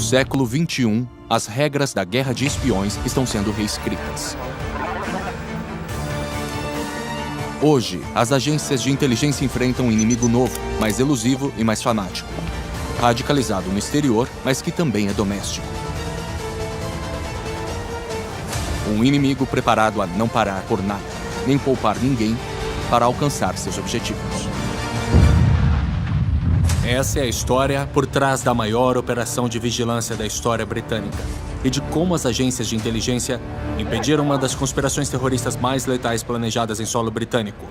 século XXI, as regras da guerra de espiões estão sendo reescritas. Hoje, as agências de inteligência enfrentam um inimigo novo, mais elusivo e mais fanático. Radicalizado no exterior, mas que também é doméstico. Um inimigo preparado a não parar por nada, nem poupar ninguém para alcançar seus objetivos. Essa é a história por trás da maior operação de vigilância da história britânica e de como as agências de inteligência impediram uma das conspirações terroristas mais letais planejadas em solo britânico.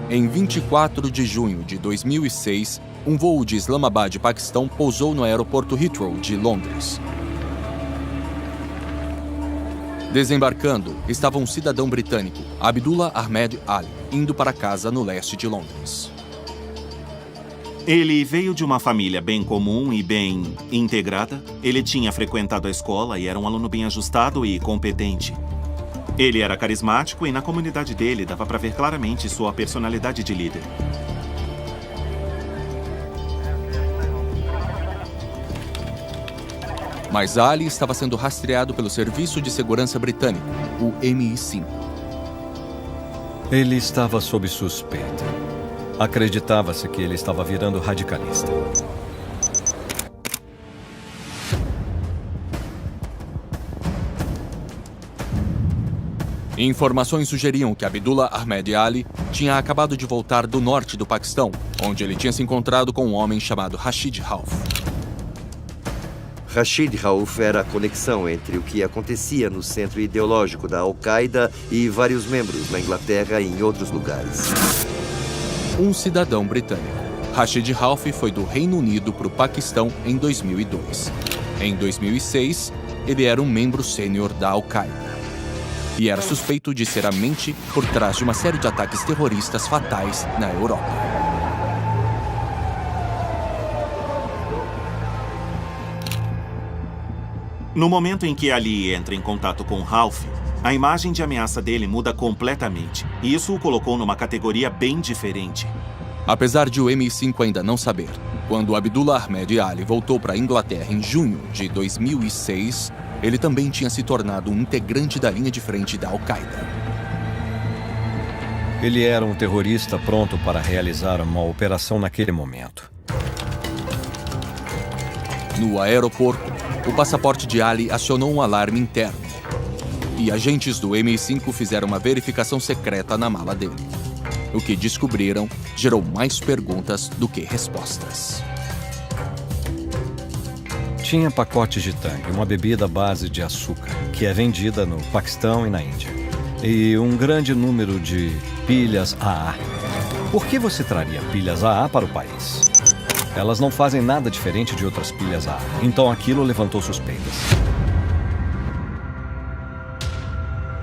Em 24 de junho de 2006, um voo de Islamabad, Paquistão, pousou no aeroporto Heathrow de Londres. Desembarcando, estava um cidadão britânico, Abdullah Ahmed Ali, indo para casa no leste de Londres. Ele veio de uma família bem comum e bem integrada. Ele tinha frequentado a escola e era um aluno bem ajustado e competente. Ele era carismático e na comunidade dele dava para ver claramente sua personalidade de líder. Mas Ali estava sendo rastreado pelo Serviço de Segurança Britânico, o MI5. Ele estava sob suspeita. Acreditava-se que ele estava virando radicalista. Informações sugeriam que Abdullah Ahmed Ali tinha acabado de voltar do norte do Paquistão, onde ele tinha se encontrado com um homem chamado Rashid Rauf. Rashid Rauf era a conexão entre o que acontecia no centro ideológico da Al-Qaeda e vários membros na Inglaterra e em outros lugares. Um cidadão britânico. Rashid Rauf foi do Reino Unido para o Paquistão em 2002. Em 2006, ele era um membro sênior da Al-Qaeda. E era suspeito de ser a mente por trás de uma série de ataques terroristas fatais na Europa. No momento em que Ali entra em contato com Rauf, a imagem de ameaça dele muda completamente. E isso o colocou numa categoria bem diferente. Apesar de o MI5 ainda não saber, quando Abdullah Ahmed Ali voltou para a Inglaterra em junho de 2006, ele também tinha se tornado um integrante da linha de frente da Al-Qaeda. Ele era um terrorista pronto para realizar uma operação naquele momento. No aeroporto, o passaporte de Ali acionou um alarme interno. E agentes do MI5 fizeram uma verificação secreta na mala dele. O que descobriram gerou mais perguntas do que respostas. Tinha pacotes de tang, uma bebida à base de açúcar, que é vendida no Paquistão e na Índia. E um grande número de pilhas AA. Por que você traria pilhas AA para o país? Elas não fazem nada diferente de outras pilhas AA. Então aquilo levantou suspeitas.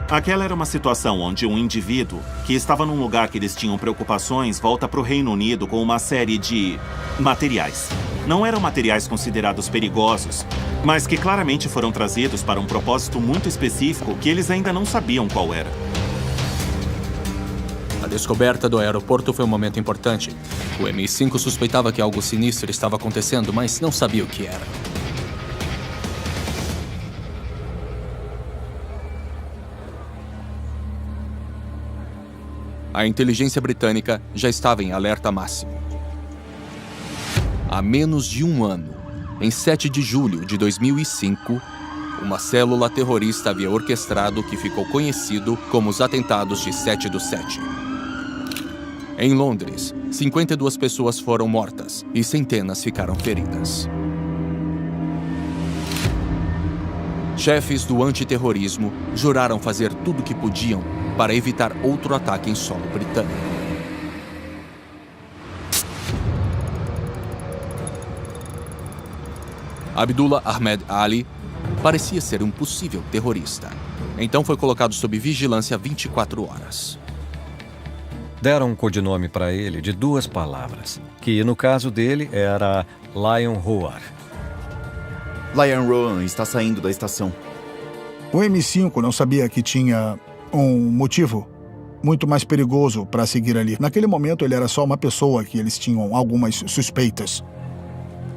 Aquela era uma situação onde um indivíduo que estava num lugar que eles tinham preocupações volta para o Reino Unido com uma série de materiais. Não eram materiais considerados perigosos, mas que claramente foram trazidos para um propósito muito específico que eles ainda não sabiam qual era. A descoberta do aeroporto foi um momento importante. O MI5 suspeitava que algo sinistro estava acontecendo, mas não sabia o que era. A inteligência britânica já estava em alerta máximo. Há menos de um ano, em 7 de julho de 2005, uma célula terrorista havia orquestrado o que ficou conhecido como os atentados de 7/7. Em Londres, 52 pessoas foram mortas e centenas ficaram feridas. Chefes do antiterrorismo juraram fazer tudo o que podiam para evitar outro ataque em solo britânico. Abdullah Ahmed Ali parecia ser um possível terrorista. Então foi colocado sob vigilância 24 horas. Deram um codinome para ele de 2 palavras, que no caso dele era Lion Roar. Lion Rowan está saindo da estação. O M5 não sabia que tinha um motivo muito mais perigoso para seguir ali. Naquele momento ele era só uma pessoa que eles tinham algumas suspeitas.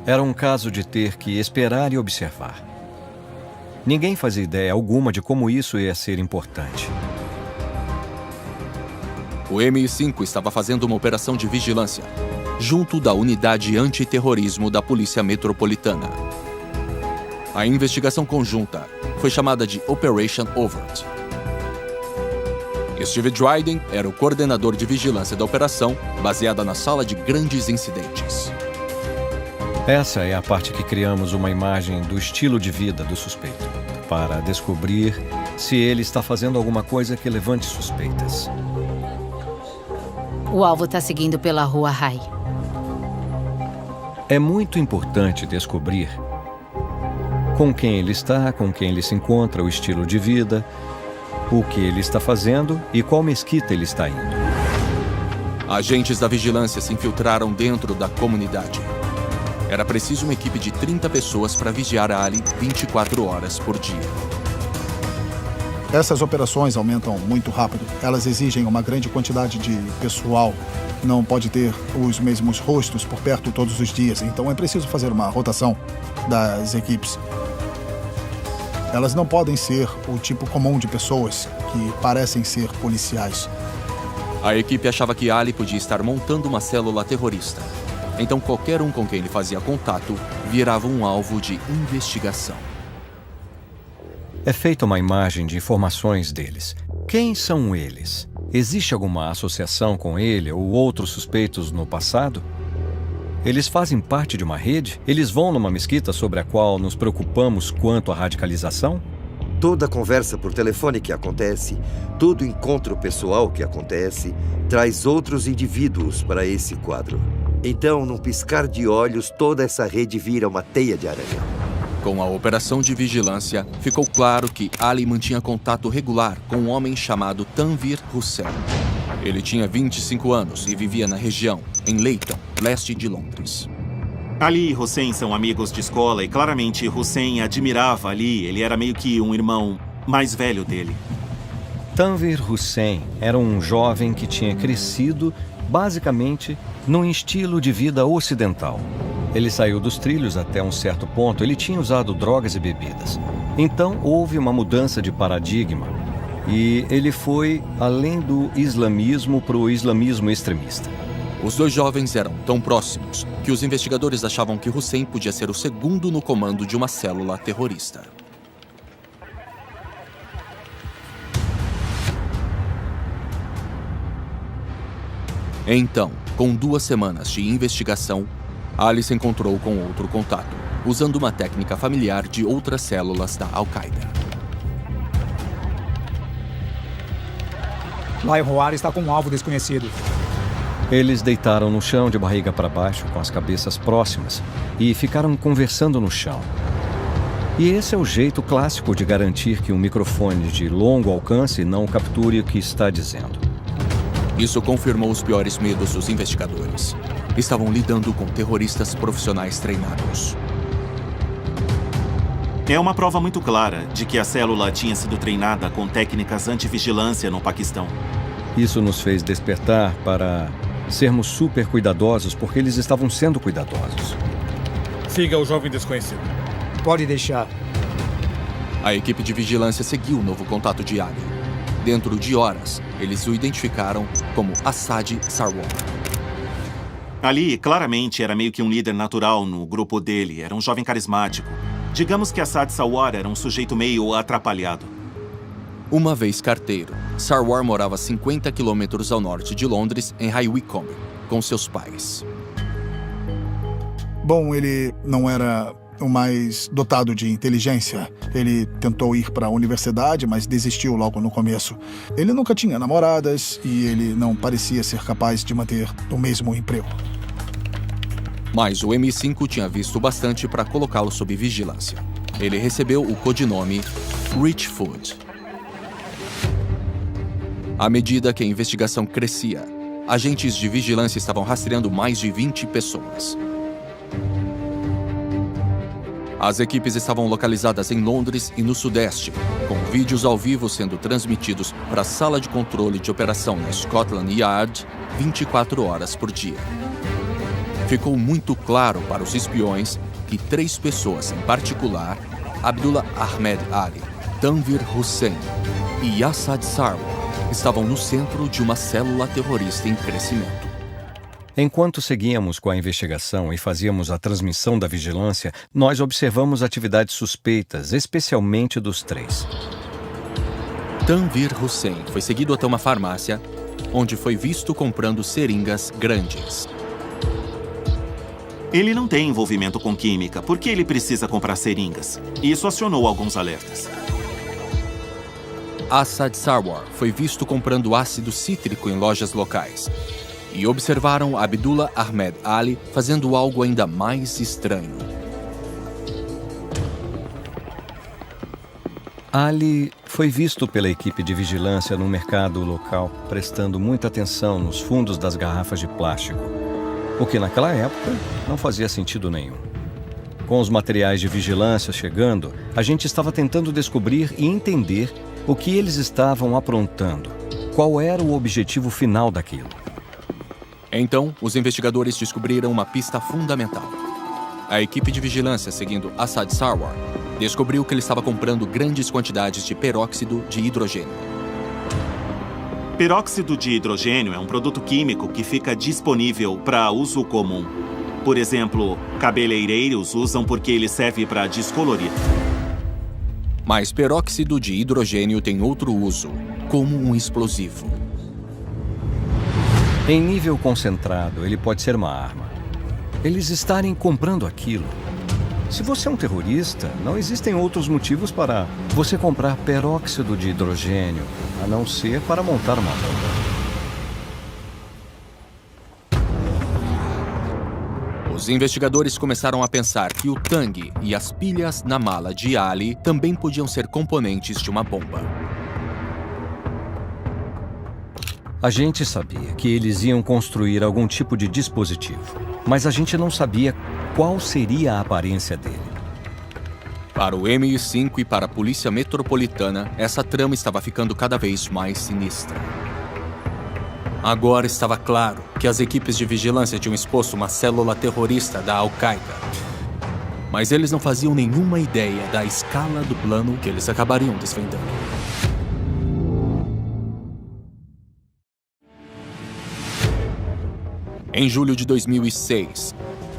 Era um caso de ter que esperar e observar. Ninguém fazia ideia alguma de como isso ia ser importante. O MI5 estava fazendo uma operação de vigilância, junto da unidade antiterrorismo da Polícia Metropolitana. A investigação conjunta foi chamada de Operation Overt. Steve Dryden era o coordenador de vigilância da operação, baseada na sala de grandes incidentes. Essa é a parte que criamos uma imagem do estilo de vida do suspeito, para descobrir se ele está fazendo alguma coisa que levante suspeitas. O alvo está seguindo pela rua High. É muito importante descobrir com quem ele está, com quem ele se encontra, o estilo de vida, o que ele está fazendo e qual mesquita ele está indo. Agentes da vigilância se infiltraram dentro da comunidade. Era preciso uma equipe de 30 pessoas para vigiar Ali 24 horas por dia. Essas operações aumentam muito rápido. Elas exigem uma grande quantidade de pessoal. Não pode ter os mesmos rostos por perto todos os dias. Então é preciso fazer uma rotação das equipes. Elas não podem ser o tipo comum de pessoas que parecem ser policiais. A equipe achava que Ali podia estar montando uma célula terrorista. Então qualquer um com quem ele fazia contato virava um alvo de investigação. É feita uma imagem de informações deles. Quem são eles? Existe alguma associação com ele ou outros suspeitos no passado? Eles fazem parte de uma rede? Eles vão numa mesquita sobre a qual nos preocupamos quanto à radicalização? Toda conversa por telefone que acontece, todo encontro pessoal que acontece, traz outros indivíduos para esse quadro. Então, num piscar de olhos, toda essa rede vira uma teia de aranha. Com a operação de vigilância, ficou claro que Ali mantinha contato regular com um homem chamado Tanvir Hussain. Ele tinha 25 anos e vivia na região, em Leighton, leste de Londres. Ali e Hussein são amigos de escola e claramente Hussein admirava Ali. Ele era meio que um irmão mais velho dele. Tanvir Hussain era um jovem que tinha crescido basicamente num estilo de vida ocidental. Ele saiu dos trilhos até um certo ponto. Ele tinha usado drogas e bebidas. Então houve uma mudança de paradigma e ele foi além do islamismo para o islamismo extremista. Os dois jovens eram tão próximos que os investigadores achavam que Hussein podia ser o segundo no comando de uma célula terrorista. Então, com 2 semanas de investigação, Ali se encontrou com outro contato, usando uma técnica familiar de outras células da Al-Qaeda. Lion Roar está com um alvo desconhecido. Eles deitaram no chão de barriga para baixo, com as cabeças próximas, e ficaram conversando no chão. E esse é o jeito clássico de garantir que um microfone de longo alcance não capture o que está dizendo. Isso confirmou os piores medos dos investigadores. Estavam lidando com terroristas profissionais treinados. É uma prova muito clara de que a célula tinha sido treinada com técnicas anti-vigilância no Paquistão. Isso nos fez despertar para sermos super cuidadosos, porque eles estavam sendo cuidadosos. Siga o jovem desconhecido. Pode deixar. A equipe de vigilância seguiu o novo contato de Ali. Dentro de horas, eles o identificaram como Assad Sarwar. Ali, claramente, era meio que um líder natural no grupo dele. Era um jovem carismático. Digamos que Assad Sarwar era um sujeito meio atrapalhado. Uma vez carteiro, Sarwar morava a 50 quilômetros ao norte de Londres, em High Wycombe, com seus pais. Bom, ele não era o mais dotado de inteligência. Ele tentou ir para a universidade, mas desistiu logo no começo. Ele nunca tinha namoradas e ele não parecia ser capaz de manter o mesmo emprego. Mas o M5 tinha visto bastante para colocá-lo sob vigilância. Ele recebeu o codinome Rich Food. À medida que a investigação crescia, agentes de vigilância estavam rastreando mais de 20 pessoas. As equipes estavam localizadas em Londres e no Sudeste, com vídeos ao vivo sendo transmitidos para a sala de controle de operação na Scotland Yard 24 horas por dia. Ficou muito claro para os espiões que 3 pessoas em particular, Abdullah Ahmed Ali, Tanvir Hussain e Assad Sarwar, estavam no centro de uma célula terrorista em crescimento. Enquanto seguíamos com a investigação e fazíamos a transmissão da vigilância, nós observamos atividades suspeitas, especialmente dos 3. Tanvir Hussain foi seguido até uma farmácia, onde foi visto comprando seringas grandes. Ele não tem envolvimento com química. Por que ele precisa comprar seringas? Isso acionou alguns alertas. Assad Sarwar foi visto comprando ácido cítrico em lojas locais. E observaram Abdullah Ahmed Ali fazendo algo ainda mais estranho. Ali foi visto pela equipe de vigilância no mercado local, prestando muita atenção nos fundos das garrafas de plástico, o que naquela época não fazia sentido nenhum. Com os materiais de vigilância chegando, a gente estava tentando descobrir e entender o que eles estavam aprontando, qual era o objetivo final daquilo. Então, os investigadores descobriram uma pista fundamental. A equipe de vigilância, seguindo Assad Sarwar, descobriu que ele estava comprando grandes quantidades de peróxido de hidrogênio. Peróxido de hidrogênio é um produto químico que fica disponível para uso comum. Por exemplo, cabeleireiros usam porque ele serve para descolorir. Mas peróxido de hidrogênio tem outro uso, como um explosivo. Em nível concentrado, ele pode ser uma arma. Eles estarem comprando aquilo. Se você é um terrorista, não existem outros motivos para você comprar peróxido de hidrogênio, a não ser para montar uma bomba. Os investigadores começaram a pensar que o tangue e as pilhas na mala de Ali também podiam ser componentes de uma bomba. A gente sabia que eles iam construir algum tipo de dispositivo, mas a gente não sabia qual seria a aparência dele. Para o MI5 e para a Polícia Metropolitana, essa trama estava ficando cada vez mais sinistra. Agora estava claro que as equipes de vigilância tinham exposto uma célula terrorista da Al-Qaeda. Mas eles não faziam nenhuma ideia da escala do plano que eles acabariam desvendando. Em julho de 2006,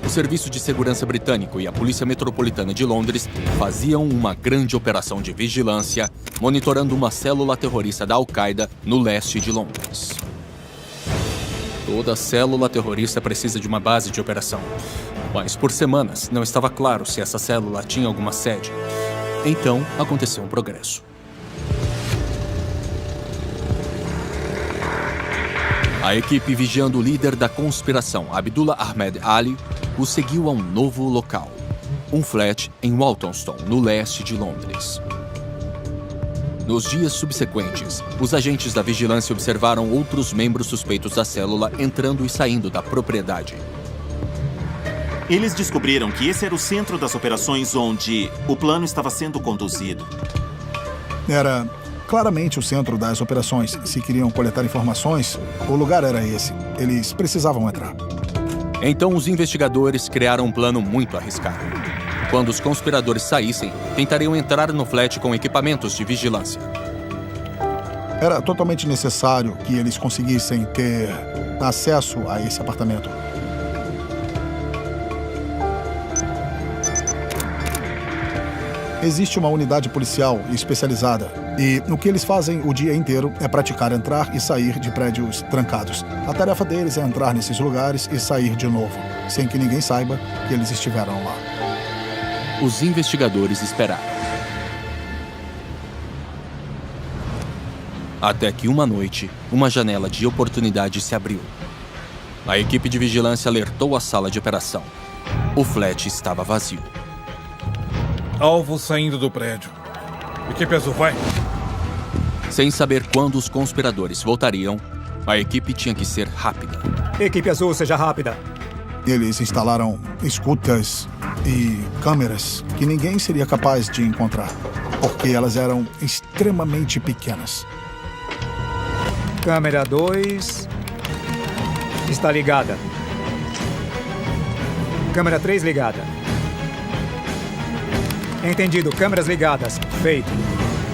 o Serviço de Segurança Britânico e a Polícia Metropolitana de Londres faziam uma grande operação de vigilância, monitorando uma célula terrorista da Al-Qaeda no leste de Londres. Toda célula terrorista precisa de uma base de operação, mas por semanas não estava claro se essa célula tinha alguma sede. Então, aconteceu um progresso. A equipe vigiando o líder da conspiração, Abdullah Ahmed Ali, o seguiu a um novo local, um flat em Walthamstow, no leste de Londres. Nos dias subsequentes, os agentes da vigilância observaram outros membros suspeitos da célula entrando e saindo da propriedade. Eles descobriram que esse era o centro das operações onde o plano estava sendo conduzido. Era claramente o centro das operações. Se queriam coletar informações, o lugar era esse. Eles precisavam entrar. Então os investigadores criaram um plano muito arriscado. Quando os conspiradores saíssem, tentariam entrar no flat com equipamentos de vigilância. Era totalmente necessário que eles conseguissem ter acesso a esse apartamento. Existe uma unidade policial especializada e o que eles fazem o dia inteiro é praticar entrar e sair de prédios trancados. A tarefa deles é entrar nesses lugares e sair de novo, sem que ninguém saiba que eles estiveram lá. os investigadores esperaram. Até que uma noite, uma janela de oportunidade se abriu. A equipe de vigilância alertou a sala de operação. O flat estava vazio. Alvo saindo do prédio. Equipe azul, vai. Sem saber quando os conspiradores voltariam, a equipe tinha que ser rápida. Equipe azul, seja rápida. Eles instalaram escutas e câmeras que ninguém seria capaz de encontrar, porque elas eram extremamente pequenas. Câmera 2 está ligada. Câmera 3 ligada. Entendido. Câmeras ligadas. Feito.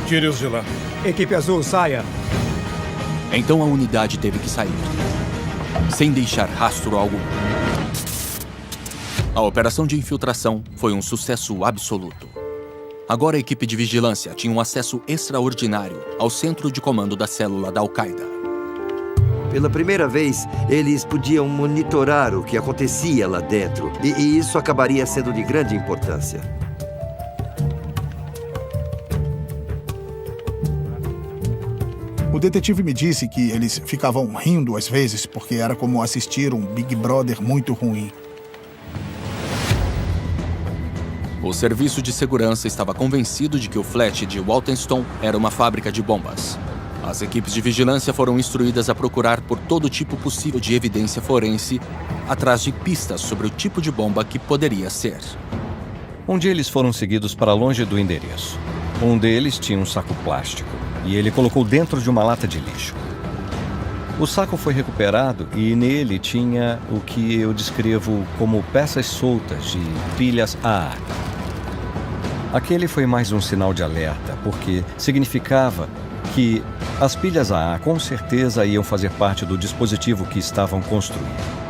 Tire-os de lá. Equipe azul, saia. Então a unidade teve que sair, sem deixar rastro algum. A operação de infiltração foi um sucesso absoluto. Agora a equipe de vigilância tinha um acesso extraordinário ao centro de comando da célula da Al-Qaeda. Pela primeira vez, eles podiam monitorar o que acontecia lá dentro, e isso acabaria sendo de grande importância. O detetive me disse que eles ficavam rindo às vezes porque era como assistir um Big Brother muito ruim. O serviço de segurança estava convencido de que o flat de Walthamstow era uma fábrica de bombas. As equipes de vigilância foram instruídas a procurar por todo tipo possível de evidência forense atrás de pistas sobre o tipo de bomba que poderia ser. Um dia eles foram seguidos para longe do endereço. Um deles tinha um saco plástico e ele colocou dentro de uma lata de lixo. O saco foi recuperado e nele tinha o que eu descrevo como peças soltas de pilhas AA. Aquele foi mais um sinal de alerta, porque significava que as pilhas AA com certeza iam fazer parte do dispositivo que estavam construindo.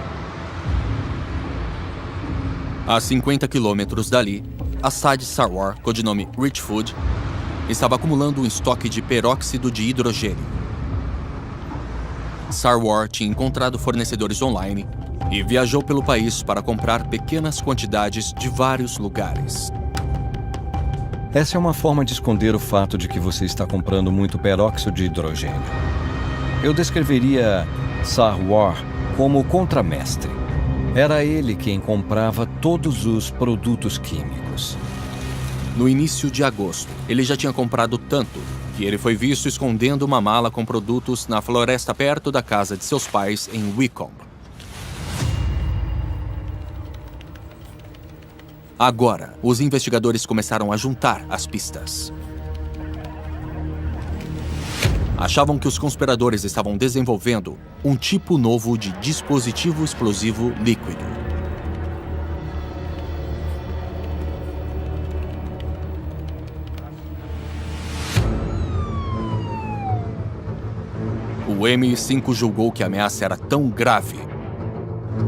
A 50 quilômetros dali, Assad Sarwar, codinome Rich Food, estava acumulando um estoque de peróxido de hidrogênio. Sarwar tinha encontrado fornecedores online e viajou pelo país para comprar pequenas quantidades de vários lugares. Essa é uma forma de esconder o fato de que você está comprando muito peróxido de hidrogênio. Eu descreveria Sarwar como contramestre. Era ele quem comprava todos os produtos químicos. No início de agosto, ele já tinha comprado tanto que ele foi visto escondendo uma mala com produtos na floresta perto da casa de seus pais em Wycombe. Agora, os investigadores começaram a juntar as pistas. Achavam que os conspiradores estavam desenvolvendo um tipo novo de dispositivo explosivo líquido. O MI5 julgou que a ameaça era tão grave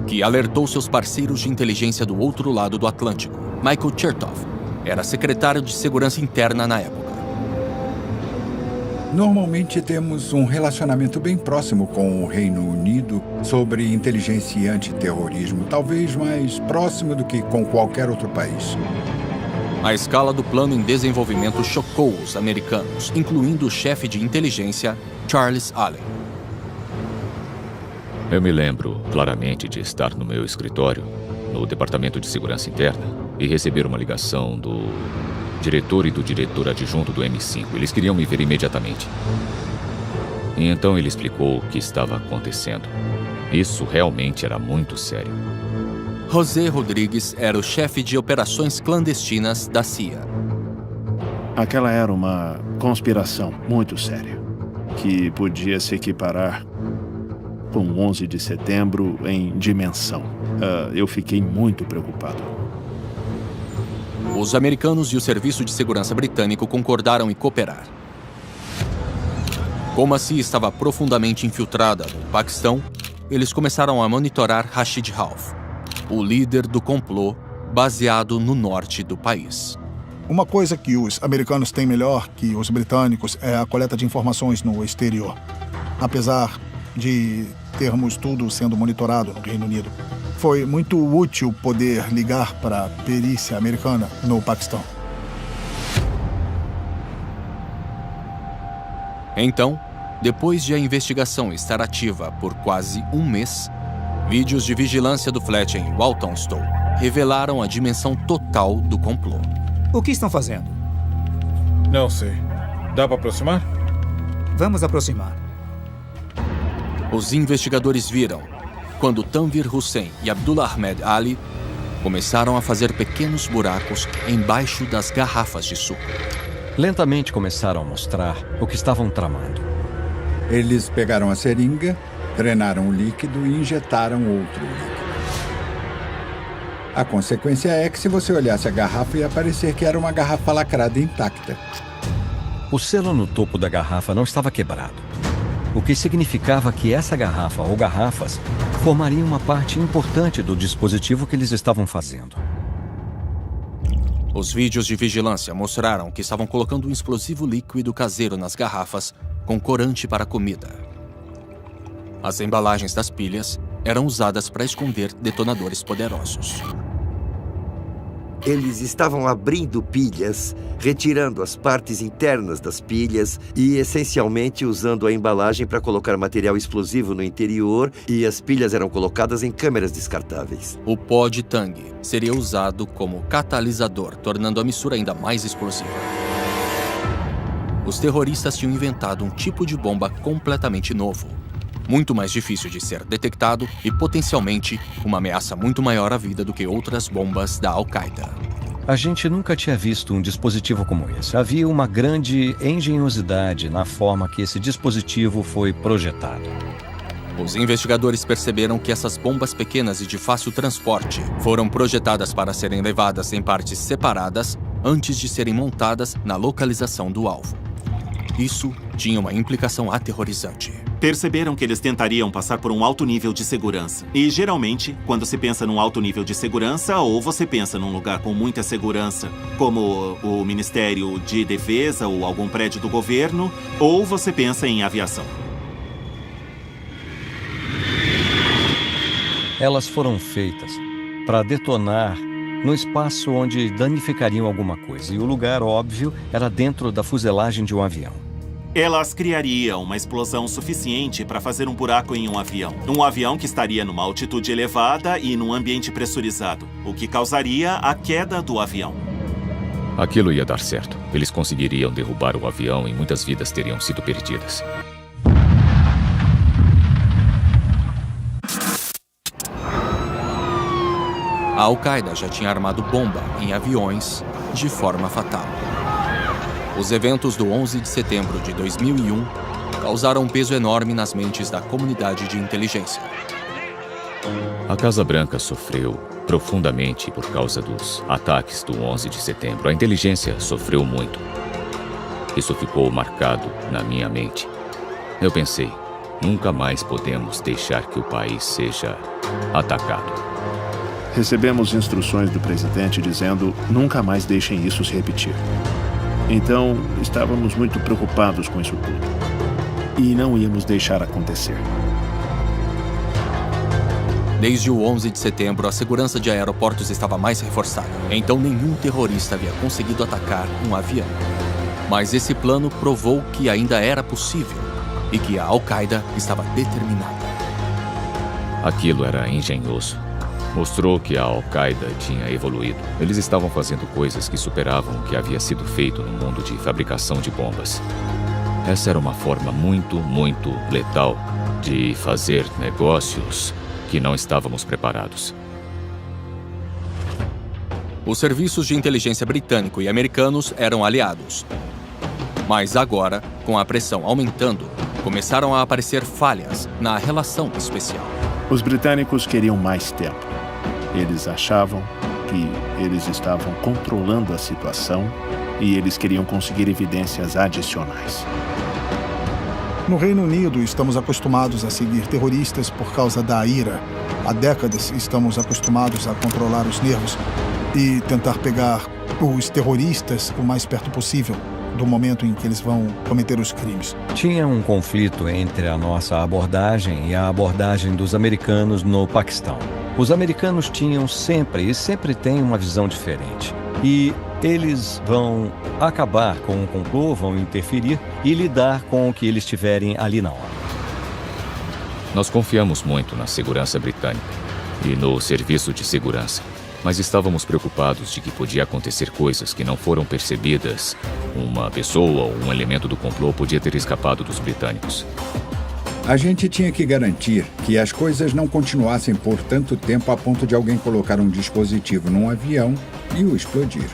que alertou seus parceiros de inteligência do outro lado do Atlântico. Michael Chertoff era secretário de Segurança Interna na época. Normalmente temos um relacionamento bem próximo com o Reino Unido sobre inteligência e antiterrorismo, talvez mais próximo do que com qualquer outro país. A escala do plano em desenvolvimento chocou os americanos, incluindo o chefe de inteligência, Charles Allen. Eu me lembro claramente de estar no meu escritório, no Departamento de Segurança Interna, e receber uma ligação do diretor e do diretor adjunto do MI5. Eles queriam me ver imediatamente. E então ele explicou o que estava acontecendo. Isso realmente era muito sério. José Rodrigues era o chefe de operações clandestinas da CIA. Aquela era uma conspiração muito séria, que podia se equiparar com 11 de setembro em dimensão. Eu fiquei muito preocupado. Os americanos e o Serviço de Segurança Britânico concordaram em cooperar. Como a CIA estava profundamente infiltrada no Paquistão, eles começaram a monitorar Rashid Rauf, o líder do complô baseado no norte do país. Uma coisa que os americanos têm melhor que os britânicos é a coleta de informações no exterior. Apesar de termos tudo sendo monitorado no Reino Unido, Foi muito útil poder ligar para a perícia americana no Paquistão. Então, depois de a investigação estar ativa por quase um mês, vídeos de vigilância do flat em Walthamstow revelaram a dimensão total do complô. O que estão fazendo? Não sei. Dá para aproximar? Vamos aproximar. Os investigadores viram quando Tanvir Hussain e Abdullah Ahmed Ali começaram a fazer pequenos buracos embaixo das garrafas de suco. Lentamente começaram a mostrar o que estavam tramando. Eles pegaram a seringa, drenaram o líquido e injetaram outro líquido. A consequência é que, se você olhasse a garrafa, ia parecer que era uma garrafa lacrada intacta. O selo no topo da garrafa não estava quebrado, o que significava que essa garrafa ou garrafas formariam uma parte importante do dispositivo que eles estavam fazendo. Os vídeos de vigilância mostraram que estavam colocando um explosivo líquido caseiro nas garrafas com corante para comida. As embalagens das pilhas eram usadas para esconder detonadores poderosos. Eles estavam abrindo pilhas, retirando as partes internas das pilhas e, essencialmente, usando a embalagem para colocar material explosivo no interior, e as pilhas eram colocadas em câmeras descartáveis. O pó de Tang seria usado como catalisador, tornando a mistura ainda mais explosiva. Os terroristas tinham inventado um tipo de bomba completamente novo, muito mais difícil de ser detectado e, potencialmente, uma ameaça muito maior à vida do que outras bombas da Al-Qaeda. A gente nunca tinha visto um dispositivo como esse. Havia uma grande engenhosidade na forma que esse dispositivo foi projetado. Os investigadores perceberam que essas bombas pequenas e de fácil transporte foram projetadas para serem levadas em partes separadas antes de serem montadas na localização do alvo. Isso tinha uma implicação aterrorizante. Perceberam que eles tentariam passar por um alto nível de segurança. E, geralmente, quando se pensa num alto nível de segurança, ou você pensa num lugar com muita segurança, como o Ministério de Defesa ou algum prédio do governo, ou você pensa em aviação. Elas foram feitas para detonar no espaço onde danificariam alguma coisa. E o lugar óbvio era dentro da fuselagem de um avião. Elas criariam uma explosão suficiente para fazer um buraco em um avião. Um avião que estaria numa altitude elevada e num ambiente pressurizado, o que causaria a queda do avião. Aquilo ia dar certo. Eles conseguiriam derrubar o avião e muitas vidas teriam sido perdidas. A Al-Qaeda já tinha armado bomba em aviões de forma fatal. Os eventos do 11 de setembro de 2001 causaram um peso enorme nas mentes da comunidade de inteligência. A Casa Branca sofreu profundamente por causa dos ataques do 11 de setembro. A inteligência sofreu muito. Isso ficou marcado na minha mente. Eu pensei, nunca mais podemos deixar que o país seja atacado. Recebemos instruções do presidente dizendo: nunca mais deixem isso se repetir. Então, estávamos muito preocupados com isso tudo. E não íamos deixar acontecer. Desde o 11 de setembro, a segurança de aeroportos estava mais reforçada. Então, nenhum terrorista havia conseguido atacar um avião. Mas esse plano provou que ainda era possível e que a Al-Qaeda estava determinada. Aquilo era engenhoso. Mostrou que a Al-Qaeda tinha evoluído. Eles estavam fazendo coisas que superavam o que havia sido feito no mundo de fabricação de bombas. Essa era uma forma muito, muito letal de fazer negócios que não estávamos preparados. Os serviços de inteligência britânico e americanos eram aliados. Mas agora, com a pressão aumentando, começaram a aparecer falhas na relação especial. Os britânicos queriam mais tempo. Eles achavam que eles estavam controlando a situação e eles queriam conseguir evidências adicionais. No Reino Unido, estamos acostumados a seguir terroristas por causa da ira. Há décadas, estamos acostumados a controlar os nervos e tentar pegar os terroristas o mais perto possível do momento em que eles vão cometer os crimes. Tinha um conflito entre a nossa abordagem e a abordagem dos americanos no Paquistão. Os americanos tinham sempre e sempre têm uma visão diferente. E eles vão acabar com o complô, vão interferir e lidar com o que eles tiverem ali na hora. Nós confiamos muito na segurança britânica e no serviço de segurança, mas estávamos preocupados de que podia acontecer coisas que não foram percebidas. Uma pessoa ou um elemento do complô podia ter escapado dos britânicos. A gente tinha que garantir que as coisas não continuassem por tanto tempo a ponto de alguém colocar um dispositivo num avião e o explodir.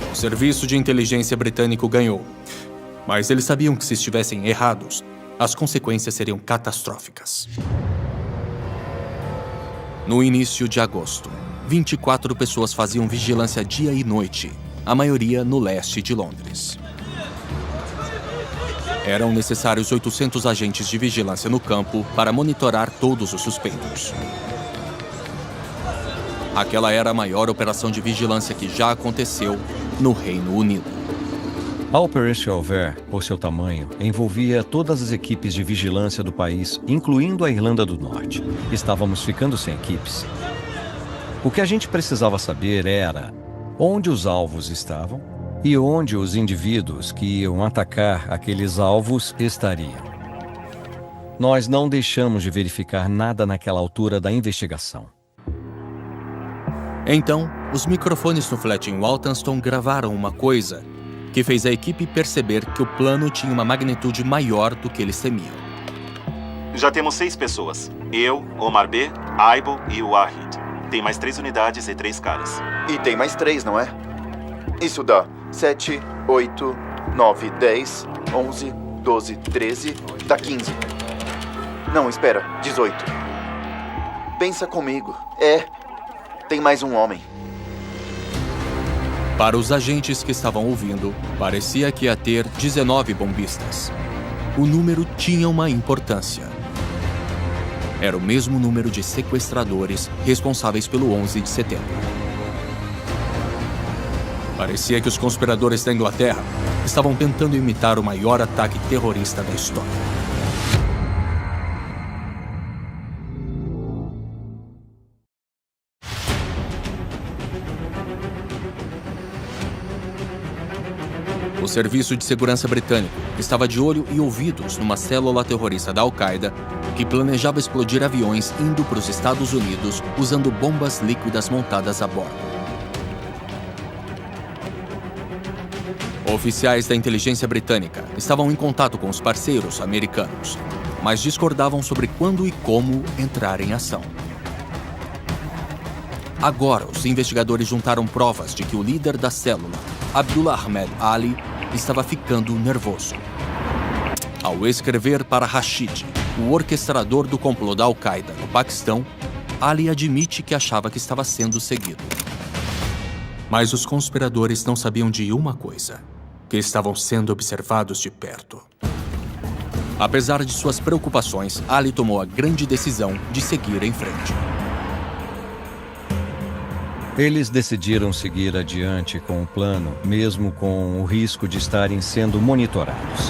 O serviço de inteligência britânico ganhou. Mas eles sabiam que se estivessem errados, as consequências seriam catastróficas. No início de agosto, 24 pessoas faziam vigilância dia e noite, a maioria no leste de Londres. Eram necessários 800 agentes de vigilância no campo para monitorar todos os suspeitos. Aquela era a maior operação de vigilância que já aconteceu no Reino Unido. A Operation Ver, por seu tamanho, envolvia todas as equipes de vigilância do país, incluindo a Irlanda do Norte. Estávamos ficando sem equipes. O que a gente precisava saber era onde os alvos estavam e onde os indivíduos que iam atacar aqueles alvos estariam. Nós não deixamos de verificar nada naquela altura da investigação. Então, os microfones no flat em Walthamstow gravaram uma coisa que fez a equipe perceber que o plano tinha uma magnitude maior do que eles temiam. Já temos 6 pessoas. Eu, Omar B, Aibo e o Wahid. Tem mais 3 unidades e 3 caras. E tem mais 3, não é? Isso dá 7, 8, 9, 10, 11, 12, 13... Dá 15. Não, espera, 18. Pensa comigo. Tem mais um homem. Para os agentes que estavam ouvindo, parecia que ia ter 19 bombistas. O número tinha uma importância. Era o mesmo número de sequestradores responsáveis pelo 11 de setembro. Parecia que os conspiradores da Inglaterra estavam tentando imitar o maior ataque terrorista da história. O Serviço de Segurança Britânico estava de olho e ouvidos numa célula terrorista da Al-Qaeda que planejava explodir aviões indo para os Estados Unidos usando bombas líquidas montadas a bordo. Oficiais da inteligência britânica estavam em contato com os parceiros americanos, mas discordavam sobre quando e como entrar em ação. Agora, os investigadores juntaram provas de que o líder da célula, Abdullah Ahmed Ali, estava ficando nervoso. Ao escrever para Rashid, o orquestrador do complô da Al-Qaeda no Paquistão, Ali admite que achava que estava sendo seguido. Mas os conspiradores não sabiam de uma coisa: que estavam sendo observados de perto. Apesar de suas preocupações, Ali tomou a grande decisão de seguir em frente. Eles decidiram seguir adiante com o plano, mesmo com o risco de estarem sendo monitorados.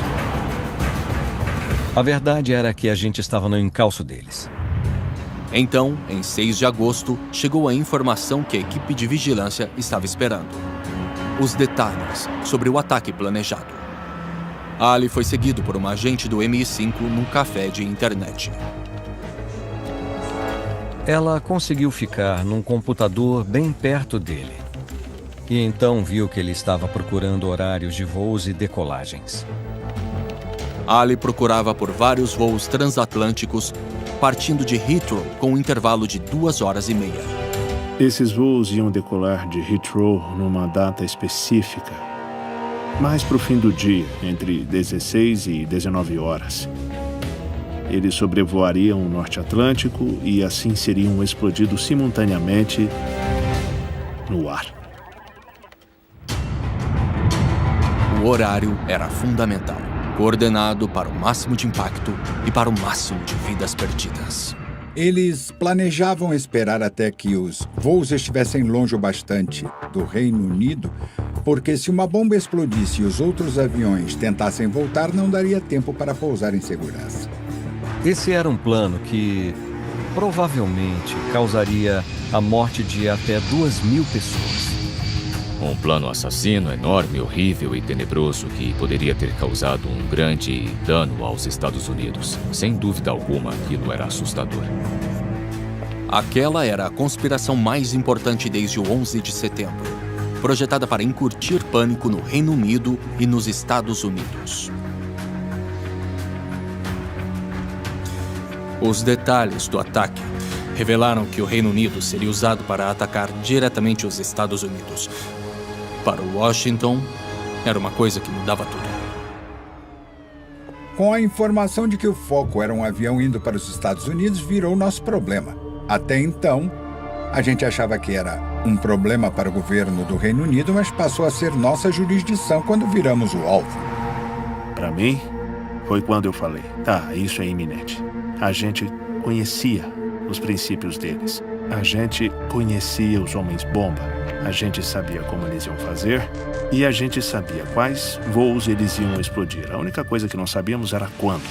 A verdade era que a gente estava no encalço deles. Então, em 6 de agosto, chegou a informação que a equipe de vigilância estava esperando: os detalhes sobre o ataque planejado. Ali foi seguido por uma agente do MI5 num café de internet. Ela conseguiu ficar num computador bem perto dele. E então viu que ele estava procurando horários de voos e decolagens. Ali procurava por vários voos transatlânticos, partindo de Heathrow com um intervalo de 2 horas e meia. Esses voos iam decolar de Heathrow numa data específica, mais para o fim do dia, entre 16 e 19 horas. Eles sobrevoariam o Norte Atlântico e assim seriam explodidos simultaneamente no ar. O horário era fundamental, coordenado para o máximo de impacto e para o máximo de vidas perdidas. Eles planejavam esperar até que os voos estivessem longe o bastante do Reino Unido, porque se uma bomba explodisse e os outros aviões tentassem voltar, não daria tempo para pousar em segurança. Esse era um plano que provavelmente causaria a morte de até 2.000 pessoas. Um plano assassino, enorme, horrível e tenebroso que poderia ter causado um grande dano aos Estados Unidos. Sem dúvida alguma, aquilo era assustador. Aquela era a conspiração mais importante desde o 11 de setembro, projetada para incutir pânico no Reino Unido e nos Estados Unidos. Os detalhes do ataque revelaram que o Reino Unido seria usado para atacar diretamente os Estados Unidos. Para Washington, era uma coisa que mudava tudo. Com a informação de que o foco era um avião indo para os Estados Unidos, virou nosso problema. Até então, a gente achava que era um problema para o governo do Reino Unido, mas passou a ser nossa jurisdição quando viramos o alvo. Para mim, foi quando eu falei, tá, isso é iminente. A gente conhecia os princípios deles. A gente conhecia os homens-bomba. A gente sabia como eles iam fazer e a gente sabia quais voos eles iam explodir. A única coisa que não sabíamos era quando.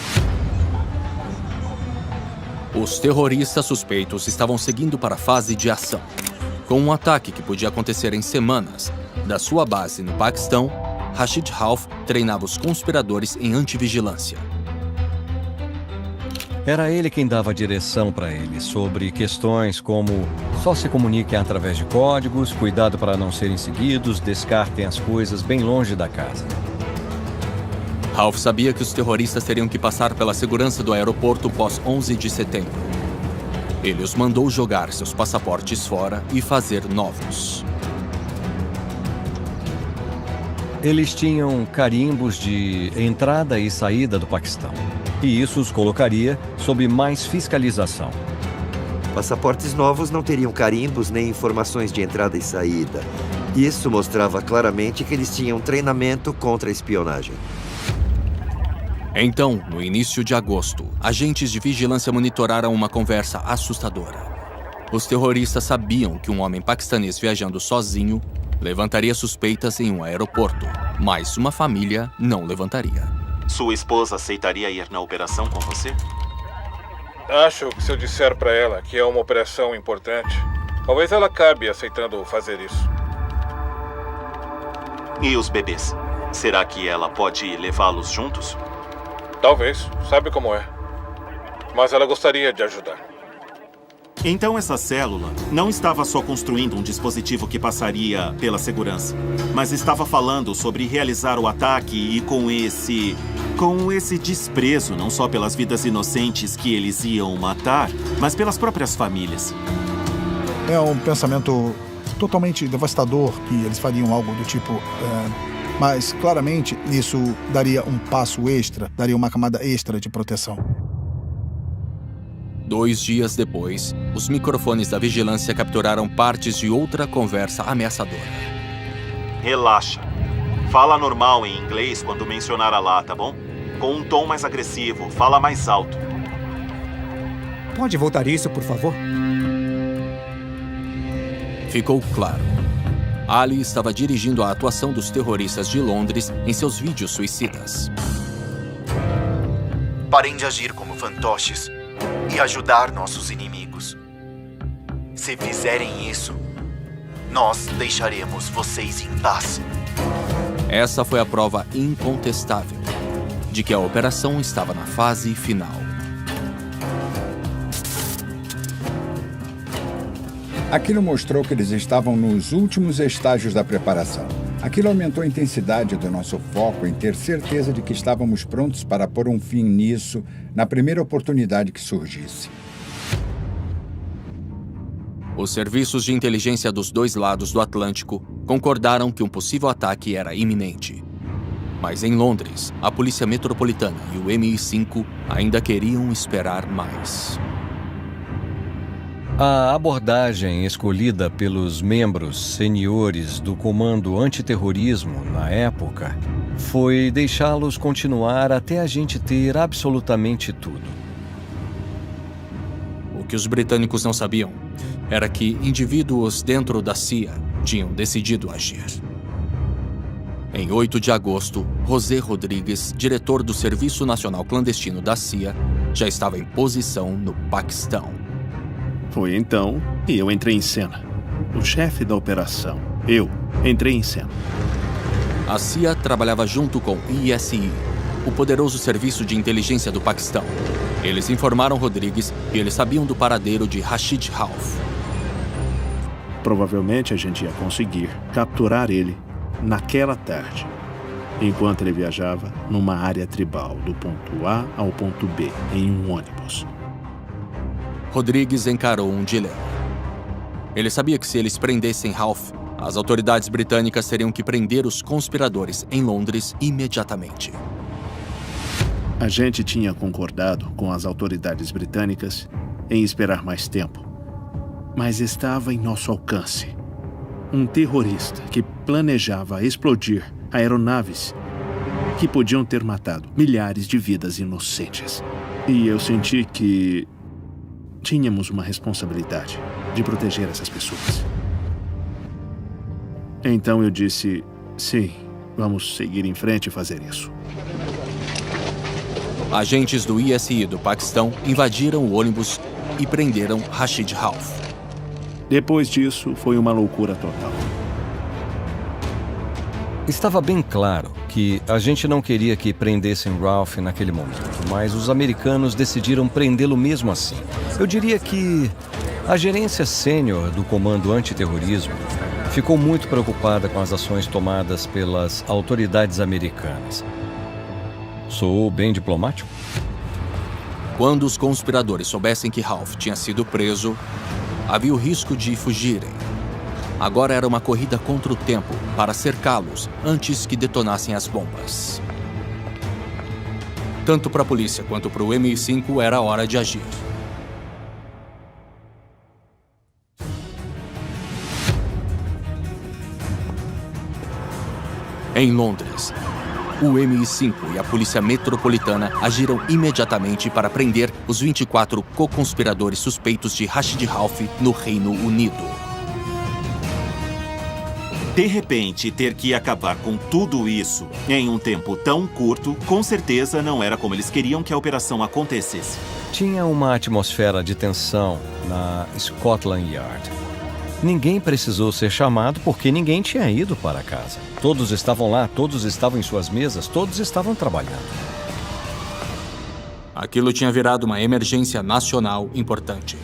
Os terroristas suspeitos estavam seguindo para a fase de ação. Com um ataque que podia acontecer em semanas, da sua base no Paquistão, Rashid Rauf treinava os conspiradores em antivigilância. Era ele quem dava direção para eles sobre questões como só se comuniquem através de códigos, cuidado para não serem seguidos, descartem as coisas bem longe da casa. Rauf sabia que os terroristas teriam que passar pela segurança do aeroporto pós 11 de setembro. Ele os mandou jogar seus passaportes fora e fazer novos. Eles tinham carimbos de entrada e saída do Paquistão. E isso os colocaria sob mais fiscalização. Passaportes novos não teriam carimbos nem informações de entrada e saída. Isso mostrava claramente que eles tinham treinamento contra a espionagem. Então, no início de agosto, agentes de vigilância monitoraram uma conversa assustadora. Os terroristas sabiam que um homem paquistanês viajando sozinho levantaria suspeitas em um aeroporto, mas uma família não levantaria. Sua esposa aceitaria ir na operação com você? Acho que se eu disser para ela que é uma operação importante, talvez ela acabe aceitando fazer isso. E os bebês? Será que ela pode levá-los juntos? Talvez, sabe como é. Mas ela gostaria de ajudar. Então essa célula não estava só construindo um dispositivo que passaria pela segurança, mas estava falando sobre realizar o ataque e com esse desprezo, não só pelas vidas inocentes que eles iam matar, mas pelas próprias famílias. É um pensamento totalmente devastador que eles fariam algo do tipo... Mas, claramente, isso daria um passo extra, daria uma camada extra de proteção. 2 dias depois, os microfones da vigilância capturaram partes de outra conversa ameaçadora. Relaxa. Fala normal em inglês quando mencionar Allah, tá bom? Com um tom mais agressivo, fala mais alto. Pode voltar isso, por favor? Ficou claro. Ali estava dirigindo a atuação dos terroristas de Londres em seus vídeos suicidas. Parem de agir como fantoches e ajudar nossos inimigos. Se fizerem isso, nós deixaremos vocês em paz. Essa foi a prova incontestável de que a operação estava na fase final. Aquilo mostrou que eles estavam nos últimos estágios da preparação. Aquilo aumentou a intensidade do nosso foco em ter certeza de que estávamos prontos para pôr um fim nisso na primeira oportunidade que surgisse. Os serviços de inteligência dos 2 lados do Atlântico concordaram que um possível ataque era iminente. Mas em Londres, a Polícia Metropolitana e o MI5 ainda queriam esperar mais. A abordagem escolhida pelos membros seniores do Comando Antiterrorismo na época foi deixá-los continuar até a gente ter absolutamente tudo. O que os britânicos não sabiam era que indivíduos dentro da CIA tinham decidido agir. Em 8 de agosto, José Rodrigues, diretor do Serviço Nacional Clandestino da CIA, já estava em posição no Paquistão. Foi então que eu entrei em cena. O chefe da operação. Eu entrei em cena. A CIA trabalhava junto com o ISI, o poderoso serviço de inteligência do Paquistão. Eles informaram Rodrigues que eles sabiam do paradeiro de Rashid Rauf. Provavelmente a gente ia conseguir capturar ele naquela tarde, enquanto ele viajava numa área tribal do ponto A ao ponto B em um ônibus. Rodrigues encarou um dilema. Ele sabia que se eles prendessem Rauf, as autoridades britânicas teriam que prender os conspiradores em Londres imediatamente. A gente tinha concordado com as autoridades britânicas em esperar mais tempo, mas estava em nosso alcance. Um terrorista que planejava explodir aeronaves que podiam ter matado milhares de vidas inocentes. E eu senti que tínhamos uma responsabilidade de proteger essas pessoas. Então eu disse, sim, vamos seguir em frente e fazer isso. Agentes do ISI do Paquistão invadiram o ônibus e prenderam Rashid Rauf. Depois disso, foi uma loucura total. Estava bem claro que a gente não queria que prendessem Rauf naquele momento, mas os americanos decidiram prendê-lo mesmo assim. Eu diria que a gerência sênior do Comando Antiterrorismo ficou muito preocupada com as ações tomadas pelas autoridades americanas. Sou bem diplomático? Quando os conspiradores soubessem que Rauf tinha sido preso, havia o risco de fugirem. Agora era uma corrida contra o tempo para cercá-los antes que detonassem as bombas. Tanto para a polícia quanto para o MI5 era hora de agir. Em Londres, o MI5 e a Polícia Metropolitana agiram imediatamente para prender os 24 co-conspiradores suspeitos de Rashid Rauf no Reino Unido. De repente, ter que acabar com tudo isso em um tempo tão curto, com certeza não era como eles queriam que a operação acontecesse. Tinha uma atmosfera de tensão na Scotland Yard. Ninguém precisou ser chamado porque ninguém tinha ido para casa. Todos estavam lá, todos estavam em suas mesas, todos estavam trabalhando. Aquilo tinha virado uma emergência nacional importante.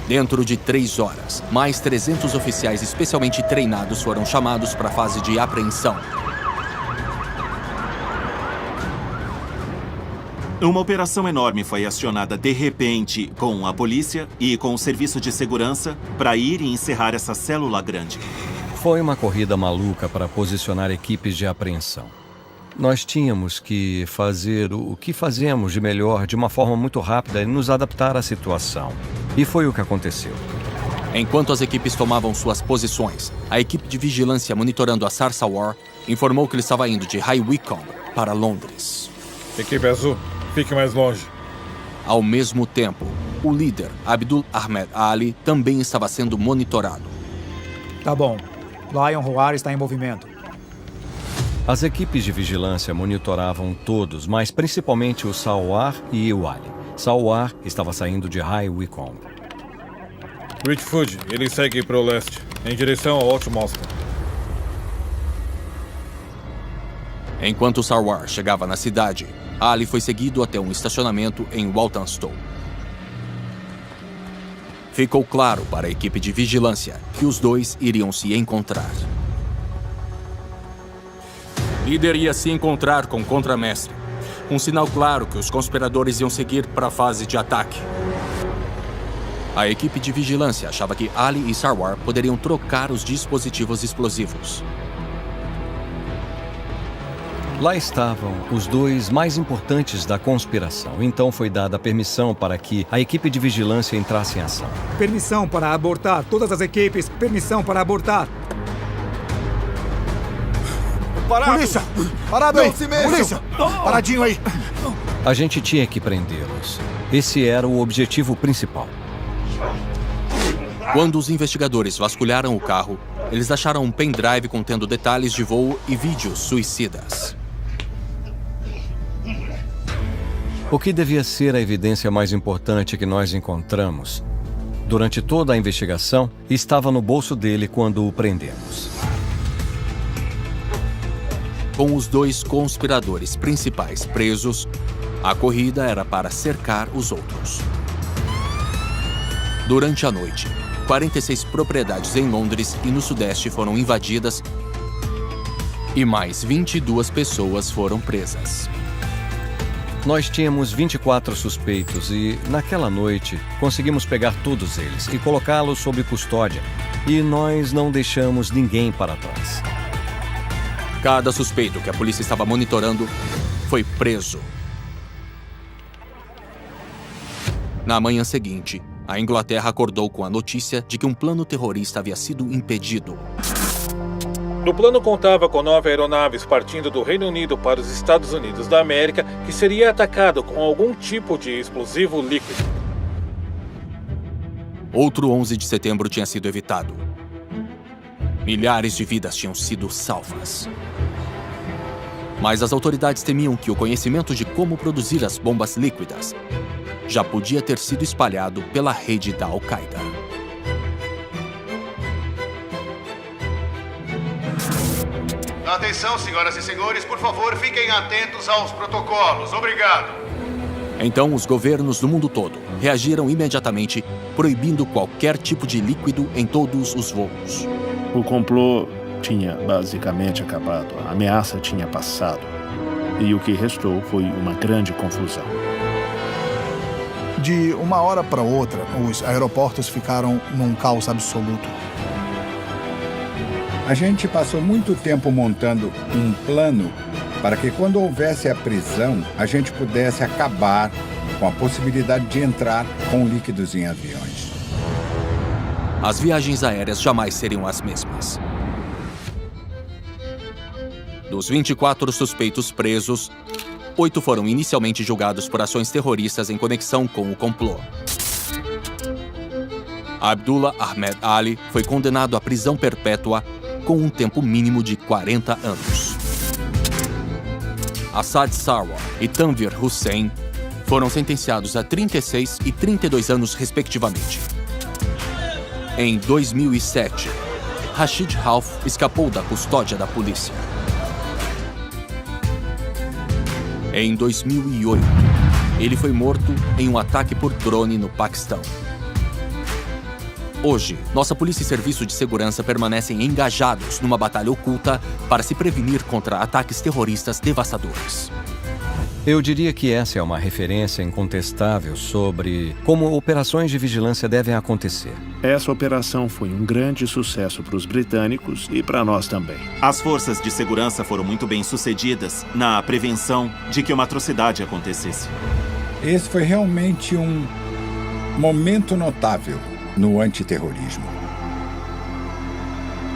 Dentro de 3 horas, mais 300 oficiais especialmente treinados foram chamados para a fase de apreensão. Uma operação enorme foi acionada de repente com a polícia e com o serviço de segurança para ir e encerrar essa célula grande. Foi uma corrida maluca para posicionar equipes de apreensão. Nós tínhamos que fazer o que fazemos de melhor de uma forma muito rápida e nos adaptar à situação. E foi o que aconteceu. Enquanto as equipes tomavam suas posições, a equipe de vigilância monitorando a Sarsawar informou que ele estava indo de High Wycombe para Londres. Equipe azul, fique mais longe. Ao mesmo tempo, o líder, Abdul Ahmed Ali, também estava sendo monitorado. Tá bom. Lion Roar está em movimento. As equipes de vigilância monitoravam todos, mas principalmente o Sawar e o Ali. Sawar estava saindo de High Wycombe. Richfoot, ele segue para o leste, em direção ao Altmoston. Enquanto Sawar chegava na cidade, Ali foi seguido até um estacionamento em Walthamstow. Ficou claro para a equipe de vigilância que os dois iriam se encontrar. O líder ia se encontrar com o contramestre. Um sinal claro que os conspiradores iam seguir para a fase de ataque. A equipe de vigilância achava que Ali e Sawar poderiam trocar os dispositivos explosivos. Lá estavam os dois mais importantes da conspiração. Então foi dada a permissão para que a equipe de vigilância entrasse em ação. Permissão para abortar. Todas as equipes, permissão para abortar. Parado! Polícia! Parado aí! Polícia! Paradinho aí! A gente tinha que prendê-los. Esse era o objetivo principal. Quando os investigadores vasculharam o carro, eles acharam um pendrive contendo detalhes de voo e vídeos suicidas. O que devia ser a evidência mais importante que nós encontramos durante toda a investigação estava no bolso dele quando o prendemos. Com os 2 conspiradores principais presos, a corrida era para cercar os outros. Durante a noite, 46 propriedades em Londres e no Sudeste foram invadidas e mais 22 pessoas foram presas. Nós tínhamos 24 suspeitos e, naquela noite, conseguimos pegar todos eles e colocá-los sob custódia. E nós não deixamos ninguém para trás. Cada suspeito que a polícia estava monitorando foi preso. Na manhã seguinte, a Inglaterra acordou com a notícia de que um plano terrorista havia sido impedido. O plano contava com 9 aeronaves partindo do Reino Unido para os Estados Unidos da América, que seria atacado com algum tipo de explosivo líquido. Outro 11 de setembro tinha sido evitado. Milhares de vidas tinham sido salvas. Mas as autoridades temiam que o conhecimento de como produzir as bombas líquidas já podia ter sido espalhado pela rede da Al-Qaeda. Atenção, senhoras e senhores, por favor, fiquem atentos aos protocolos. Obrigado. Então, os governos do mundo todo reagiram imediatamente, proibindo qualquer tipo de líquido em todos os voos. O complô tinha basicamente acabado, a ameaça tinha passado. E o que restou foi uma grande confusão. De uma hora para outra, os aeroportos ficaram num caos absoluto. A gente passou muito tempo montando um plano para que, quando houvesse a prisão, a gente pudesse acabar com a possibilidade de entrar com líquidos em aviões. As viagens aéreas jamais seriam as mesmas. Dos 24 suspeitos presos, 8 foram inicialmente julgados por ações terroristas em conexão com o complô. Abdullah Ahmed Ali foi condenado à prisão perpétua com um tempo mínimo de 40 anos. Assad Sarwar e Tanvir Hussein foram sentenciados a 36 e 32 anos, respectivamente. Em 2007, Rashid Rauf escapou da custódia da polícia. Em 2008, ele foi morto em um ataque por drone no Paquistão. Hoje, nossa polícia e serviço de segurança permanecem engajados numa batalha oculta para se prevenir contra ataques terroristas devastadores. Eu diria que essa é uma referência incontestável sobre como operações de vigilância devem acontecer. Essa operação foi um grande sucesso para os britânicos e para nós também. As forças de segurança foram muito bem sucedidas na prevenção de que uma atrocidade acontecesse. Esse foi realmente um momento notável no antiterrorismo.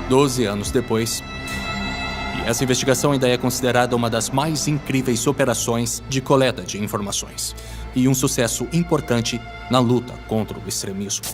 12 anos depois, e essa investigação ainda é considerada uma das mais incríveis operações de coleta de informações e um sucesso importante na luta contra o extremismo.